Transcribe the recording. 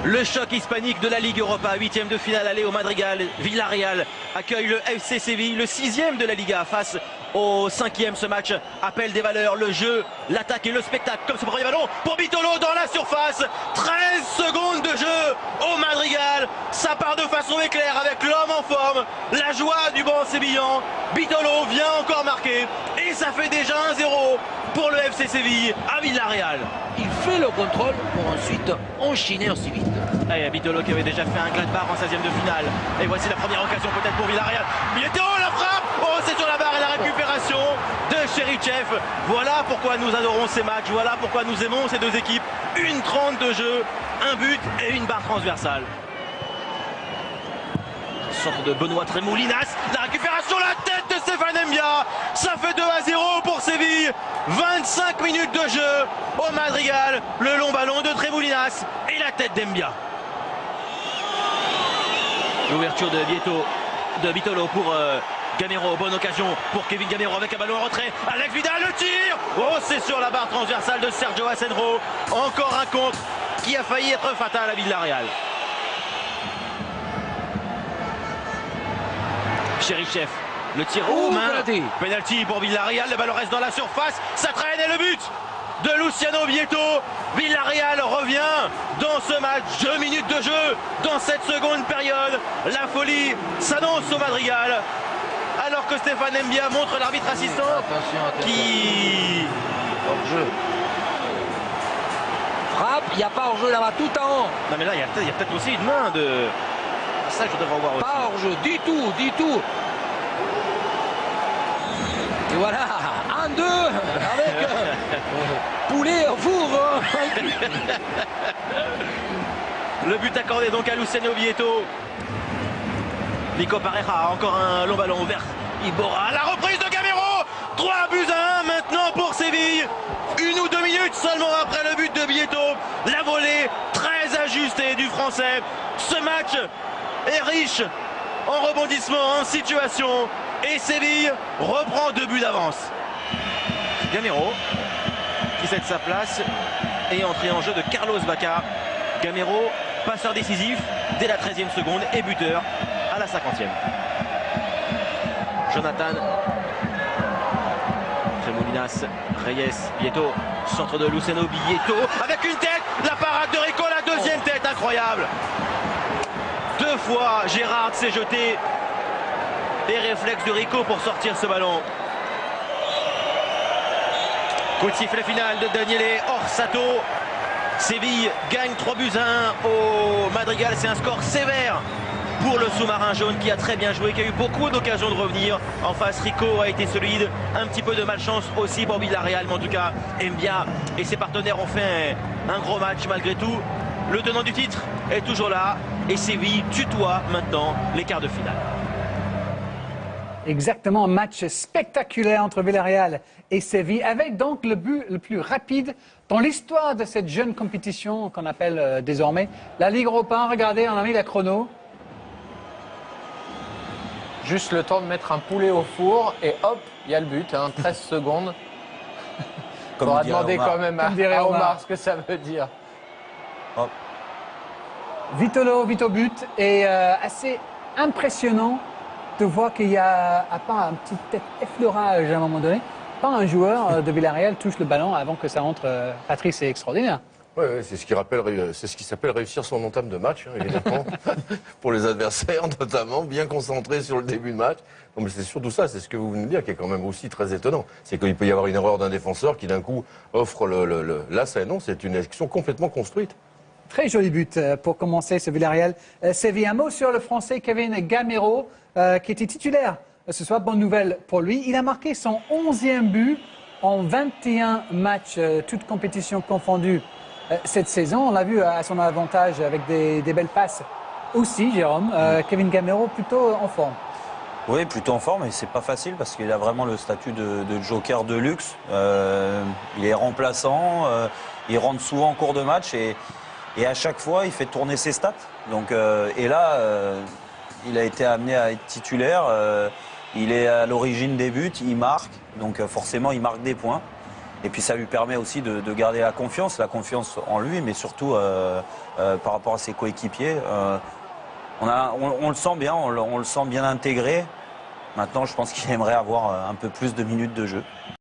Le choc hispanique de la Ligue Europa, 8e de finale aller au Madrigal. Villarreal accueille le FC Séville, le 6e de la Liga face au 5e. Ce match appelle des valeurs, le jeu, l'attaque et le spectacle. Comme ce premier ballon pour Bitolo dans la surface. 13 secondes de jeu au Madrigal. Ça part de façon éclair avec l'homme en forme. La joie du banc sévillan. Bitolo vient encore marquer. Et ça fait déjà 1-0 pour le FC Séville à Villarreal. Il fait le contrôle pour ensuite enchaîner aussi vite. Et Bitolo qui avait déjà fait un Gladbach en 16e de finale. Et voici la première occasion peut-être pour Villarreal. Bitolo, la frappe. Oh, c'est sur la barre et la récupération de Cherichev. Voilà pourquoi nous adorons ces matchs. Voilà pourquoi nous aimons ces deux équipes. 1:30 de jeu, un but et une barre transversale. Sorte de Benoît Tremoulinas. La récupération, la tête de Stéphane Mbia. Ça fait 2-0 pour Séville. 25 minutes de jeu au Madrigal. Le long ballon de Tremoulinas et la tête d'Mbia. L'ouverture de Bitolo pour Gamero. Bonne occasion pour Kevin Gamero avec un ballon en retrait. Alex Vidal, le tir. Oh, c'est sur la barre transversale de Sergio Asenjo. Encore un contre qui a failli être fatal à Villarreal. Cherichev, le tir au main, penalty pour Villarreal, le ballon reste dans la surface, ça traîne et le but de Luciano Vieto. Villarreal revient dans ce match, 2 minutes de jeu dans cette seconde période. La folie s'annonce au Madrigal, alors que Stéphane Mbia montre l'arbitre assistant qui... Hors-jeu. Frappe, il n'y a pas hors-jeu là-bas, tout en haut. Non mais là, il y a peut-être aussi une main de... Ça, je devrais voir aussi. Pas hors-jeu, du tout. Et voilà, 1-2 avec poulet au four. Le but accordé donc à Luciano Vieto. Nico Pareja, encore un long ballon vers Iborra. La reprise de Gamero. 3-1 maintenant pour Séville. 1 ou 2 minutes seulement après le but de Vieto. La volée très ajustée du Français. Ce match est riche en rebondissements, en situation. Et Séville reprend 2 buts d'avance. Gamero qui cède sa place et entrée en jeu de Carlos Bacca. Gamero, passeur décisif dès la 13e seconde et buteur à la 50e. Jonathan Tremoulinas, Reyes, Vieto, centre de Luciano Vieto avec une tête, la parade de Rico, la deuxième tête, incroyable. 2 fois Gérard s'est jeté et réflexe de Rico pour sortir ce ballon. Coup de sifflet final de Daniele Orsato. Séville gagne 3-1 au Madrigal. C'est un score sévère pour le sous-marin jaune qui a très bien joué, qui a eu beaucoup d'occasions de revenir. En face, Rico a été solide. Un petit peu de malchance aussi pour Villarreal, mais en tout cas, Mbia et ses partenaires ont fait un gros match malgré tout. Le tenant du titre est toujours là et Séville tutoie maintenant les quarts de finale. Exactement, un match spectaculaire entre Villarreal et Séville, avec donc le but le plus rapide dans l'histoire de cette jeune compétition qu'on appelle désormais la Ligue Europa. Regardez, on a mis la chrono. Juste le temps de mettre un poulet au four et hop, il y a le but, 13 secondes. On va demander quand même à Omar ce que ça veut dire. Hop. Vito but est assez impressionnant de voir qu'il y a, à part un petit effleurage à un moment donné, pas un joueur de Villarreal touche le ballon avant que ça rentre. Patrice, c'est extraordinaire. Oui, c'est ce qui s'appelle réussir son entame de match, évidemment, pour les adversaires notamment, bien concentré sur le début de match. Non, mais c'est surtout ça, c'est ce que vous venez de dire, qui est quand même aussi très étonnant. C'est qu'il peut y avoir une erreur d'un défenseur qui d'un coup offre Là, c'est une action complètement construite. Très joli but pour commencer ce Villarreal. Séville, un mot sur le Français Kevin Gamero, qui était titulaire ce soir. Bonne nouvelle pour lui. Il a marqué son 11e but en 21 matchs, toutes compétitions confondues cette saison. On l'a vu à son avantage avec des belles passes aussi, Jérôme. Kevin Gamero plutôt en forme. Oui, plutôt en forme, et c'est pas facile parce qu'il a vraiment le statut de joker de luxe. Il est remplaçant, il rentre souvent en cours de match et à chaque fois, il fait tourner ses stats. Donc, et là, il a été amené à être titulaire. Il est à l'origine des buts, il marque. Donc forcément, il marque des points. Et puis ça lui permet aussi de garder la confiance en lui, mais surtout par rapport à ses coéquipiers. On le sent bien, on le sent bien intégré. Maintenant, je pense qu'il aimerait avoir un peu plus de minutes de jeu.